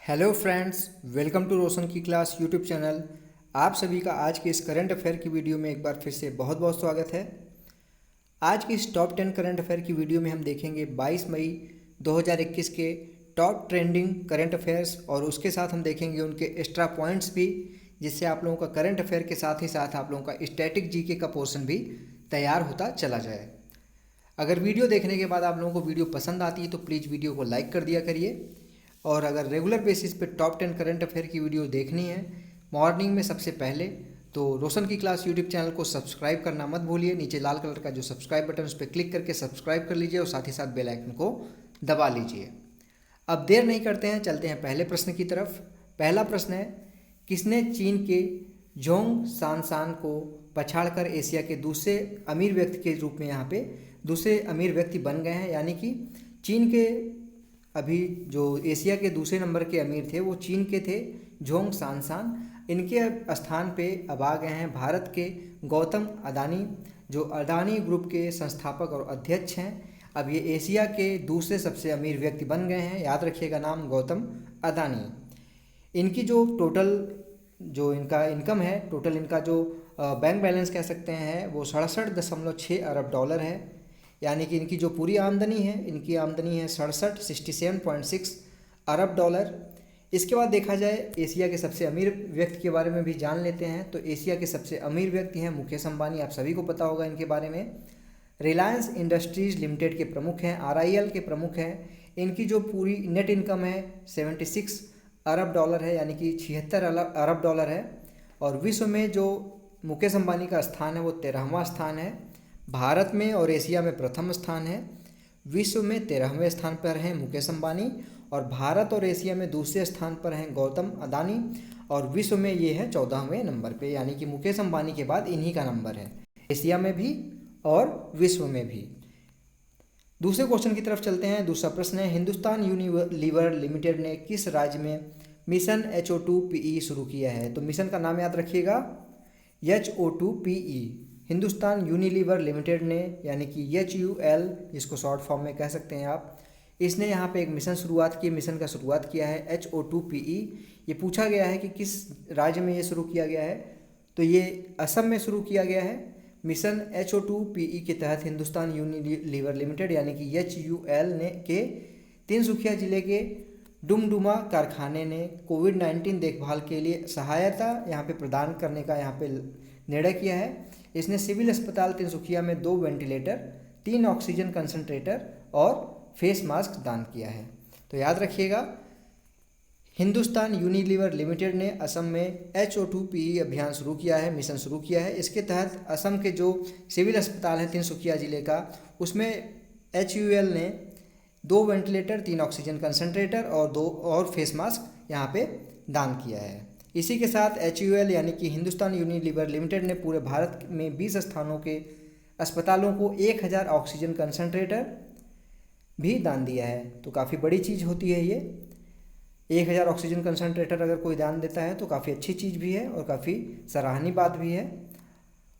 Hello friends, welcome to रोशन की class YouTube channel. आप सभी का आज के इस करंट अफेयर की वीडियो में एक बार फिर से बहुत बहुत स्वागत है। आज की इस टॉप 10 करंट अफेयर की वीडियो में हम देखेंगे 22 मई 2021 के टॉप ट्रेंडिंग करंट अफेयर्स और उसके साथ हम देखेंगे उनके एक्स्ट्रा पॉइंट्स भी, जिससे आप लोगों का करंट अफेयर के साथ ही साथ आप लोगों का स्टैटिक जीके का पोर्शन भी तैयार होता चला जाए। अगर वीडियो देखने के बाद आप लोगों को वीडियो पसंद आती है तो प्लीज़ वीडियो को लाइक कर दिया करिए। और अगर रेगुलर बेसिस पे टॉप 10 करंट अफेयर की वीडियो देखनी है मॉर्निंग में सबसे पहले, तो रोशन की क्लास यूट्यूब चैनल को सब्सक्राइब करना मत भूलिए। नीचे लाल कलर का जो सब्सक्राइब बटन उस पर क्लिक करके सब्सक्राइब कर लीजिए और साथ ही साथ बेल आइकन को दबा लीजिए। अब देर नहीं करते हैं, चलते हैं पहले प्रश्न की तरफ। पहला प्रश्न है, किसने चीन के जोंग सांसान को पछाड़कर एशिया के दूसरे अमीर व्यक्ति के रूप में यहाँ पे दूसरे अमीर व्यक्ति बन गए हैं। यानी कि चीन के अभी जो एशिया के दूसरे नंबर के अमीर थे वो चीन के थे जोंग सांसान। इनके स्थान पे अब आ गए हैं भारत के गौतम अदानी, जो अदानी ग्रुप के संस्थापक और अध्यक्ष हैं। अब ये एशिया के दूसरे सबसे अमीर व्यक्ति बन गए हैं। याद रखिएगा नाम, गौतम अदानी। इनकी जो टोटल जो इनका इनकम है, टोटल इनका जो बैंक बैलेंस कह सकते हैं वो 67.6 अरब डॉलर है। यानी कि इनकी जो पूरी आमदनी है, इनकी आमदनी है 67.6 अरब डॉलर। इसके बाद देखा जाए एशिया के सबसे अमीर व्यक्ति के बारे में भी जान लेते हैं। तो एशिया के सबसे अमीर व्यक्ति हैं मुकेश अंबानी, आप सभी को पता होगा इनके बारे में। रिलायंस इंडस्ट्रीज लिमिटेड के प्रमुख हैं, आरआईएल के प्रमुख हैं। इनकी जो पूरी नेट इनकम है 76 अरब डॉलर है, यानी कि 76 अरब डॉलर है। और विश्व में जो मुकेश अंबानी का स्थान है वो 13वां स्थान है। भारत में और एशिया में प्रथम स्थान है। विश्व में 13वें स्थान पर हैं मुकेश अंबानी और भारत और एशिया में दूसरे स्थान पर हैं गौतम अदानी और विश्व में ये है 14वें नंबर पे। यानी कि मुकेश अंबानी के बाद इन्हीं का नंबर है एशिया में भी और विश्व में भी। दूसरे क्वेश्चन की तरफ चलते हैं। दूसरा प्रश्न है, हिंदुस्तान यूनिलीवर लिमिटेड ने किस राज्य में मिशन HO2PE शुरू किया है? तो मिशन का नाम याद रखिएगा, HO2PE। हिंदुस्तान यूनिलीवर लिमिटेड ने, यानी कि HUL जिसको शॉर्ट फॉर्म में कह सकते हैं आप, इसने यहाँ पे एक मिशन शुरुआत की। मिशन का शुरुआत किया है HO2PE। ये पूछा गया है कि किस राज्य में ये शुरू किया गया है, तो ये असम में शुरू किया गया है। मिशन HO2PE के तहत हिंदुस्तान यूनिलीवर लिमिटेड यानी कि HUL ने के तिनसुकिया जिले के डुमडुमा कारखाने ने कोविड-19 देखभाल के लिए सहायता यहाँ पे प्रदान करने का यहाँ पे निर्णय किया है। इसने सिविल अस्पताल तिनसुकिया में 2 वेंटिलेटर, 3 ऑक्सीजन कंसंट्रेटर और फेस मास्क दान किया है। तो याद रखिएगा, हिंदुस्तान यूनिलीवर लिमिटेड ने असम में HO2PE अभियान शुरू किया है, मिशन शुरू किया है। इसके तहत असम के जो सिविल अस्पताल है तिनसुकिया जिले का, उसमें HUL ने 2 वेंटिलेटर, 3 ऑक्सीजन कंसंट्रेटर और 2 और फेस मास्क यहाँ पे दान किया है। इसी के साथ HUL यानी कि हिंदुस्तान यूनिलीवर लिमिटेड ने पूरे भारत में 20 स्थानों के अस्पतालों को 1000 ऑक्सीजन कंसंट्रेटर भी दान दिया है। तो काफ़ी बड़ी चीज़ होती है ये। 1000 ऑक्सीजन कंसंट्रेटर अगर कोई दान देता है तो काफ़ी अच्छी चीज़ भी है और काफ़ी सराहनीय बात भी है।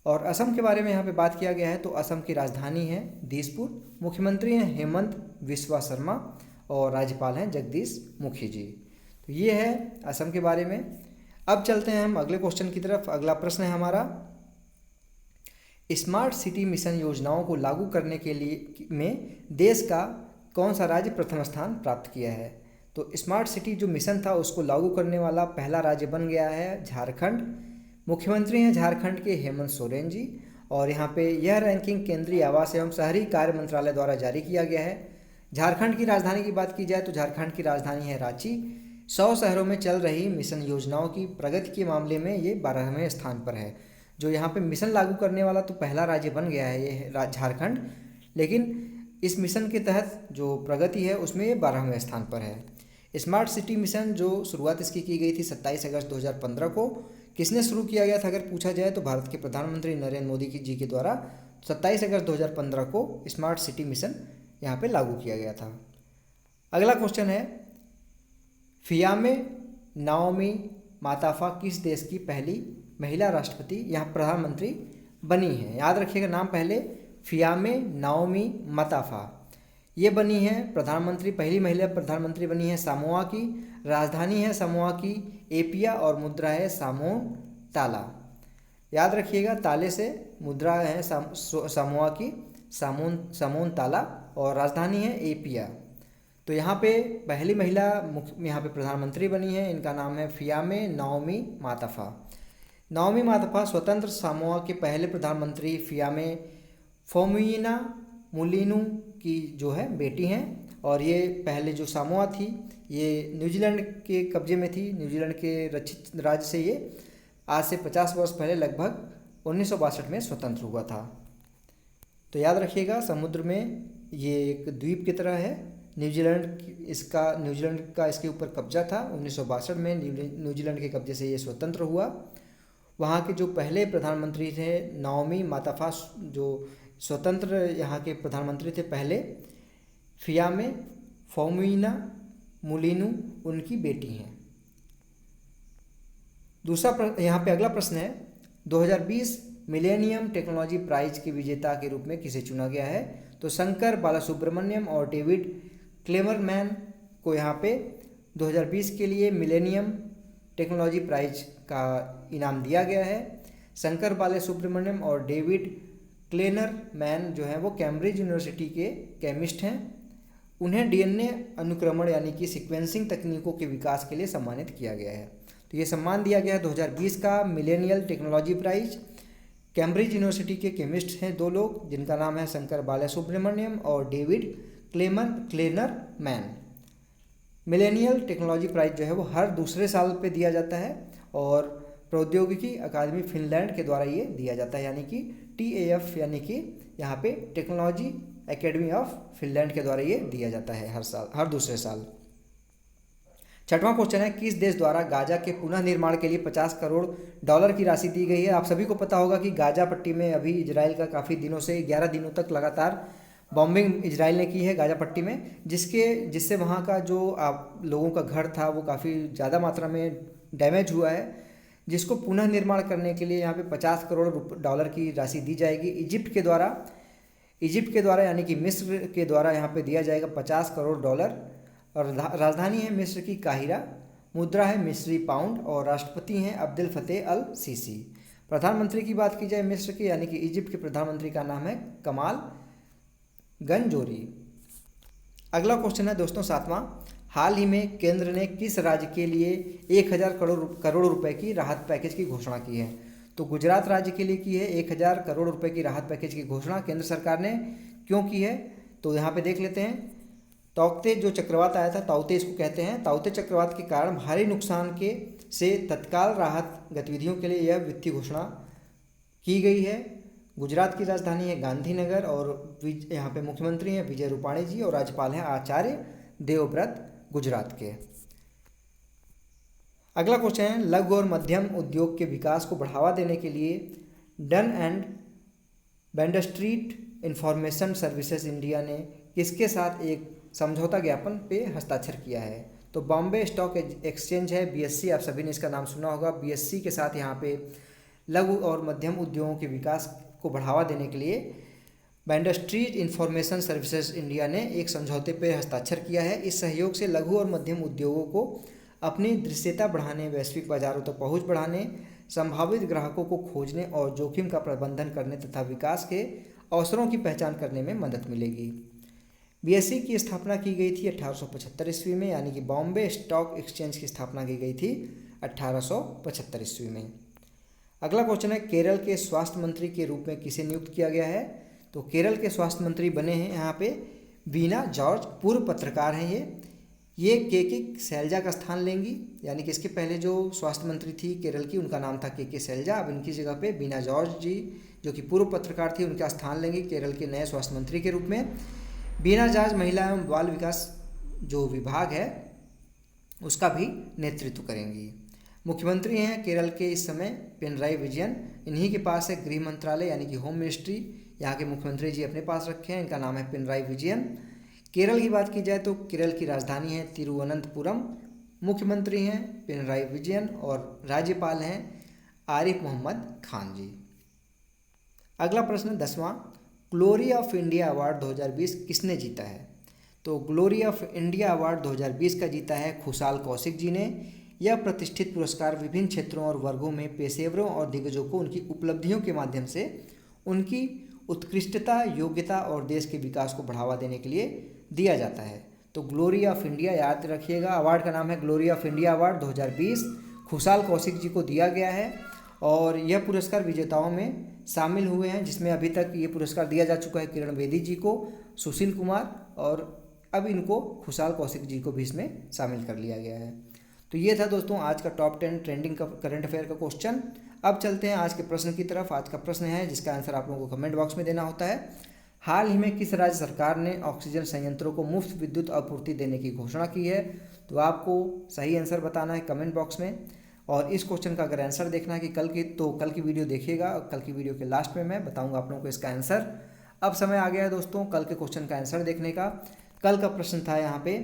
और असम के बारे में यहाँ पे बात किया गया है, तो असम की राजधानी है दिसपुर। मुख्यमंत्री हैं हेमंत बिस्वा शर्मा और राज्यपाल हैं जगदीश मुखी जी। तो ये है असम के बारे में। अब चलते हैं हम अगले क्वेश्चन की तरफ। अगला प्रश्न है हमारा, स्मार्ट सिटी मिशन योजनाओं को लागू करने के लिए में देश का कौन सा राज्य प्रथम स्थान प्राप्त किया है? तो स्मार्ट सिटी जो मिशन था उसको लागू करने वाला पहला राज्य बन गया है झारखंड। मुख्यमंत्री हैं झारखंड के हेमंत सोरेन जी। और यहाँ पे यह रैंकिंग केंद्रीय आवास एवं शहरी कार्य मंत्रालय द्वारा जारी किया गया है। झारखंड की राजधानी की बात की जाए तो झारखंड की राजधानी है रांची। 100 शहरों में चल रही मिशन योजनाओं की प्रगति के मामले में ये 12वें स्थान पर है। जो यहाँ पे मिशन लागू करने वाला तो पहला राज्य बन गया है ये झारखंड, लेकिन इस मिशन के तहत जो प्रगति है उसमें ये 12वें स्थान पर है। स्मार्ट सिटी मिशन जो शुरुआत इसकी की गई थी 27 अगस्त 2015 को। किसने शुरू किया गया था अगर पूछा जाए तो भारत के प्रधानमंत्री नरेंद्र मोदी जी के द्वारा 27 अगस्त 2015 को स्मार्ट सिटी मिशन यहाँ पे लागू किया गया था। अगला क्वेश्चन है, फियामे नाओमी माताफा किस देश की पहली महिला राष्ट्रपति यहाँ प्रधानमंत्री बनी है? याद रखिएगा नाम पहले, फियामे नाओमी माताफा। ये बनी है प्रधानमंत्री, पहली महिला प्रधानमंत्री बनी है सामोआ की। राजधानी है सामोआ की एपिया और मुद्रा है सामोन ताला। याद रखिएगा, ताले से मुद्रा है सामोआ की सामोन ताला और राजधानी है एपिया। तो यहाँ पे पहली महिला यहाँ पे प्रधानमंत्री बनी है, इनका नाम है फियामे नाओमी माताफा। नाओमी माताफा स्वतंत्र सामोआ के पहले प्रधानमंत्री फियामे फोमुइना मुलिनू की जो है बेटी हैं। और ये पहले जो सामोआ थी ये न्यूजीलैंड के कब्जे में थी, न्यूजीलैंड के रचित राज्य से ये आज से 50 वर्ष पहले लगभग 1962 में स्वतंत्र हुआ था। तो याद रखिएगा, समुद्र में ये एक द्वीप की तरह है। न्यूजीलैंड का इसके ऊपर कब्जा था। 1962 में न्यूजीलैंड के कब्जे से ये स्वतंत्र हुआ। वहाँ के जो पहले प्रधानमंत्री थे नाओमी माताफा, जो स्वतंत्र यहाँ के प्रधानमंत्री थे पहले, फियामे फोमुइना मुलिनू उनकी बेटी हैं। दूसरा यहाँ पे अगला प्रश्न है, 2020 मिलेनियम टेक्नोलॉजी प्राइज के विजेता के रूप में किसे चुना गया है? तो शंकर बालासुब्रमण्यम और डेविड क्लेमरमैन को यहाँ पे 2020 के लिए मिलेनियम टेक्नोलॉजी प्राइज का इनाम दिया गया है। शंकर बालासुब्रमण्यम और डेविड क्लेनरमैन जो हैं वो कैम्ब्रिज यूनिवर्सिटी के केमिस्ट हैं। उन्हें डीएनए अनुक्रमण यानी कि सीक्वेंसिंग तकनीकों के विकास के लिए सम्मानित किया गया है। तो ये सम्मान दिया गया है 2020 का millennial technology prize. Cambridge university के केमिस्ट हैं दो लोग, जिनका नाम है शंकर बालासुब्रमण्यम और David Klenerman. Millennial technology prize जो है वो हर दूसरे साल पे दिया जाता है और प्रौद्योगिकी अकादमी फिनलैंड के द्वारा ये दिया जाता है, यानी कि TAF, यानी कि यहाँ पे टेक्नोलॉजी एकेडमी ऑफ फिनलैंड के द्वारा ये दिया जाता है हर दूसरे साल। छठवां क्वेश्चन है, किस देश द्वारा गाजा के पुनः निर्माण के लिए 50 करोड़ डॉलर की राशि दी गई है? आप सभी को पता होगा कि गाजा पट्टी में अभी इजराइल का काफ़ी दिनों से 11 दिनों तक लगातार बॉम्बिंग इजराइल ने की है गाजा पट्टी में, जिससे वहाँ का जो लोगों का घर था वो काफ़ी ज़्यादा मात्रा में डैमेज हुआ है, जिसको पुनः निर्माण करने के लिए यहाँ पे 50 करोड़ डॉलर की राशि दी जाएगी इजिप्ट के द्वारा यानी कि मिस्र के द्वारा यहाँ पे दिया जाएगा 50 करोड़ डॉलर। और राजधानी है मिस्र की काहिरा, मुद्रा है मिस्री पाउंड और राष्ट्रपति हैं अब्देल फतेह अल सीसी। प्रधानमंत्री की बात की जाए मिस्र के यानी कि इजिप्ट के प्रधानमंत्री का नाम है कमाल गंजोरी। अगला क्वेश्चन है दोस्तों सातवां, हाल ही में केंद्र ने किस राज्य के लिए 1000 करोड़ रुपए की राहत पैकेज की घोषणा की है? तो गुजरात राज्य के लिए की है 1000 करोड़ रुपए की राहत पैकेज की घोषणा केंद्र सरकार ने। क्यों की है तो यहाँ पे देख लेते हैं। ताउते जो चक्रवात आया था, ताउते इसको कहते हैं, ताउते चक्रवात के कारण भारी नुकसान से तत्काल राहत गतिविधियों के लिए यह वित्तीय घोषणा की गई है। गुजरात की राजधानी है गांधीनगर और यहाँ पे मुख्यमंत्री हैं विजय रूपाणी जी और राज्यपाल हैं आचार्य देवव्रत गुजरात के। अगला क्वेश्चन है, लघु और मध्यम उद्योग के विकास को बढ़ावा देने के लिए Dun and Bradstreet information services India ने किसके साथ एक समझौता ज्ञापन पे हस्ताक्षर किया है? तो बॉम्बे स्टॉक एक्सचेंज है BSE, आप सभी ने इसका नाम सुना होगा। BSE के साथ यहाँ पे लघु और मध्यम उद्योगों के विकास को बढ़ावा देने के लिए ब्रैडस्ट्रीट इंफॉर्मेशन सर्विसेज इंडिया ने एक समझौते पर हस्ताक्षर किया है। इस सहयोग से लघु और मध्यम उद्योगों को अपनी दृश्यता बढ़ाने, वैश्विक बाजारों तक पहुंच बढ़ाने, संभावित ग्राहकों को खोजने और जोखिम का प्रबंधन करने तथा विकास के अवसरों की पहचान करने में मदद मिलेगी। BSE की स्थापना की गई थी 1875 ईस्वी में, यानी कि बॉम्बे स्टॉक एक्सचेंज की स्थापना की गई थी 1875 ईस्वी में। अगला क्वेश्चन है, केरल के स्वास्थ्य मंत्री के रूप में किसे नियुक्त किया गया है? तो केरल के स्वास्थ्य मंत्री बने हैं यहाँ पे वीना जॉर्ज, पूर्व पत्रकार हैं ये के शैलजा का स्थान लेंगी, यानी कि इसके पहले जो स्वास्थ्य मंत्री थी केरल की उनका नाम था के शैलजा। अब इनकी जगह पे वीना जॉर्ज जी जो कि पूर्व पत्रकार थी उनका स्थान लेंगी केरल के नए स्वास्थ्य मंत्री के रूप में। वीना जॉर्ज महिला एवं बाल विकास जो विभाग है उसका भी नेतृत्व करेंगी। मुख्यमंत्री हैं केरल के इस समय पिनराई विजयन, इन्हीं के पास है गृह मंत्रालय यानी कि होम मिनिस्ट्री, यहाँ के मुख्यमंत्री जी अपने पास रखे हैं, इनका नाम है पिनराई विजयन। केरल की बात की जाए तो केरल की राजधानी है तिरुवनंतपुरम, मुख्यमंत्री हैं पिनराई विजयन और राज्यपाल हैं आरिफ मोहम्मद खान जी। अगला प्रश्न 10वां, ग्लोरी ऑफ इंडिया अवार्ड 2020 किसने जीता है? तो ग्लोरी ऑफ इंडिया अवार्ड 2020 का जीता है खुशाल कौशिक जी ने। यह प्रतिष्ठित पुरस्कार विभिन्न क्षेत्रों और वर्गों में पेशेवरों और दिग्गजों को उनकी उपलब्धियों के माध्यम से उनकी उत्कृष्टता, योग्यता और देश के विकास को बढ़ावा देने के लिए दिया जाता है। तो ग्लोरी ऑफ इंडिया याद रखिएगा, अवार्ड का नाम है glory of India award 2020, Khushal Kaushik ji को दिया गया है। और यह पुरस्कार विजेताओं में शामिल हुए हैं, जिसमें अभी तक ये पुरस्कार दिया जा चुका है किरण बेदी जी को, सुशील कुमार, और अब इनको खुशाल कौशिक जी को भी इसमें शामिल कर लिया गया है। तो ये था दोस्तों आज का टॉप 10 ट्रेंडिंग का करंट अफेयर का क्वेश्चन। अब चलते हैं आज के प्रश्न की तरफ। आज का प्रश्न है जिसका आंसर आप लोगों को कमेंट बॉक्स में देना होता है। हाल ही में किस राज्य सरकार ने ऑक्सीजन संयंत्रों को मुफ्त विद्युत आपूर्ति देने की घोषणा की है? तो आपको सही आंसर बताना है कमेंट बॉक्स में। और इस क्वेश्चन का अगर आंसर देखना है कि कल की वीडियो देखिएगा, और कल की वीडियो के लास्ट में मैं बताऊंगा आप लोगों को इसका आंसर। अब समय आ गया है दोस्तों कल के क्वेश्चन का आंसर देखने का। कल का प्रश्न था यहाँ पे,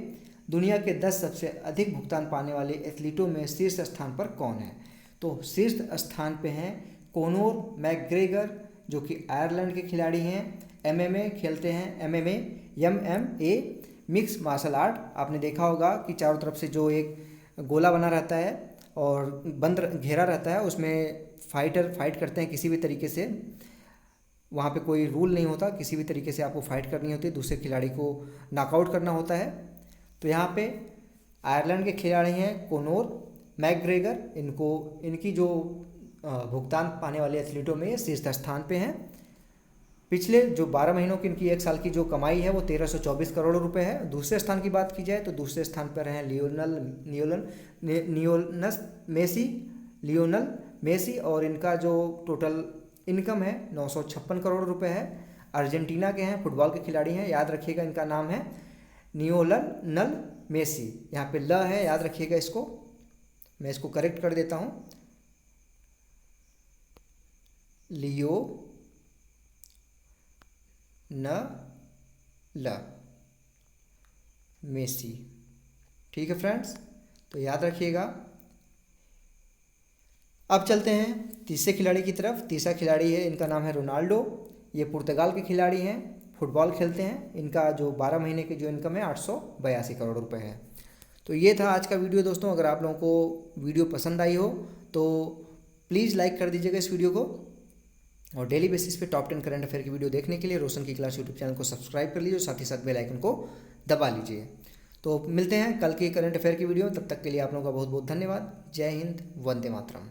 दुनिया के 10 सबसे अधिक भुगतान पाने वाले एथलीटों में शीर्ष स्थान पर कौन है? तो शीर्ष स्थान पे हैं कोनोर मैकग्रेगर, जो कि आयरलैंड के खिलाड़ी हैं, MMA खेलते हैं, MMA मिक्स मार्शल आर्ट। आपने देखा होगा कि चारों तरफ से जो एक गोला बना रहता है और बंद घेरा रहता है, उसमें फाइट करते हैं किसी भी तरीके से। वहाँ पे कोई रूल नहीं होता, किसी भी तरीके से आपको फाइट करनी होती है, दूसरे खिलाड़ी को नॉकआउट करना होता है। तो यहाँ पे आयरलैंड के खिलाड़ी हैं कोनोर मैकग्रेगर, इनकी जो भुगतान पाने वाले एथलीटों में ये शीर्ष स्थान पे हैं। पिछले जो 12 महीनों की इनकी 1 साल की जो कमाई है वो 1324 करोड़ रुपए है। दूसरे स्थान की बात की जाए तो दूसरे स्थान पर हैं लियोनल मेसी, और इनका जो टोटल इनकम है 956 करोड़ रुपए है। अर्जेंटीना के हैं, फुटबॉल के खिलाड़ी हैं, याद रखिएगा इनका नाम है लियोनल मेसी। यहाँ पे ल है, याद रखिएगा इसको, मैं इसको करेक्ट कर देता हूँ, लियोनल मेसी। ठीक है फ्रेंड्स, तो याद रखिएगा। अब चलते हैं तीसरे खिलाड़ी की तरफ। तीसरा खिलाड़ी है, इनका नाम है रोनाल्डो। ये पुर्तगाल के खिलाड़ी हैं, फुटबॉल खेलते हैं। इनका जो 12 महीने की जो इनकम है 882 करोड़ रुपए है। तो ये था आज का वीडियो दोस्तों। अगर आप लोगों को वीडियो पसंद आई हो तो प्लीज़ लाइक कर दीजिएगा इस वीडियो को, और डेली बेसिस पे टॉप 10 करंट अफेयर की वीडियो देखने के लिए रोशन की क्लास यूट्यूब चैनल को सब्सक्राइब कर लीजिए, और साथ ही साथ बेल आइकन को दबा लीजिए। तो मिलते हैं कल की करंट अफेयर की वीडियो में, तब तक के लिए आप लोगों का बहुत बहुत धन्यवाद। जय हिंद, वंदे मातरम।